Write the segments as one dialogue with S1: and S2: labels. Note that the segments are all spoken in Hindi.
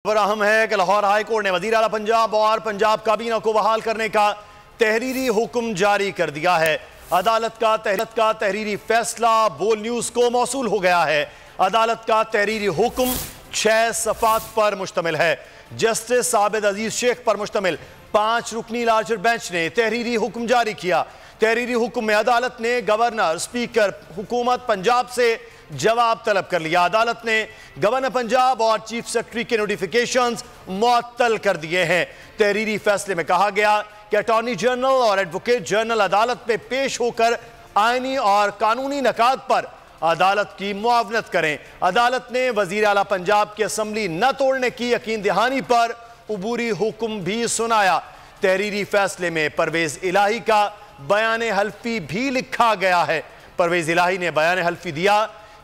S1: खबर अहम है कि लाहौर हाई कोर्ट ने वजीर आला पंजाब और पंजाब काबीना को बहाल करने का तहरीरी हुक्म जारी कर दिया है। अदालत का तहरीरी फैसला बोल न्यूज को मौसूल हो गया है। अदालत का तहरीरी हुक्म 6 सफ़ात पर मुश्तमिल है। जस्टिस आबिद अजीज शेख पर मुश्तमिल 5 रुकनी लार्जर बेंच ने तहरीरी हुक्म जारी किया। तहरीरी हुक्म में अदालत ने गवर्नर, स्पीकर, हुकूमत पंजाब से जवाब तलब कर लिया। अदालत ने गवर्नर पंजाब और चीफ सेक्रेटरी के नोटिफिकेशंस मुअत्तल कर दिए हैं। तहरीरी फैसले में कहा गया कि अटॉर्नी जनरल और एडवोकेट जनरल अदालत में पेश होकर आईनी और कानूनी नकात पर अदालत की मुआवनत करें। अदालत ने वजीर आला पंजाब की असम्बली न तोड़ने की यकीन दहानी पर उबूरी हुक्म भी सुनाया। तहरीरी फैसले में परवेज इलाही का बयान हल्फी भी लिखा गया है। परवेज इलाही ने बयान हल्फी दिया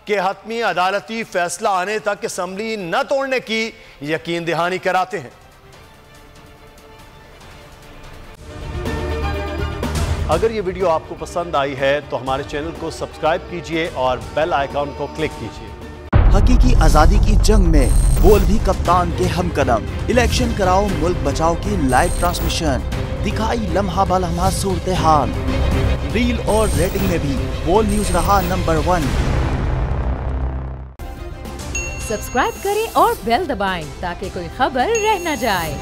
S1: कि हतमी अदालती फैसला आने तक असम्बली न तोड़ने की यकीन दहानी कराते हैं। अगर ये वीडियो आपको पसंद आई है तो हमारे चैनल को सब्सक्राइब कीजिए और बेल आइकॉन को क्लिक कीजिए।
S2: हकीकी आजादी की जंग में बोल भी कप्तान के हमकदम। इलेक्शन कराओ मुल्क बचाओ की लाइव ट्रांसमिशन दिखाई लम्हा बलम्हा सूरत हाल। रील और रेटिंग में भी बोल न्यूज रहा नंबर 1।
S3: सब्सक्राइब करें और बेल दबाएं ताकि कोई खबर रह न जाए।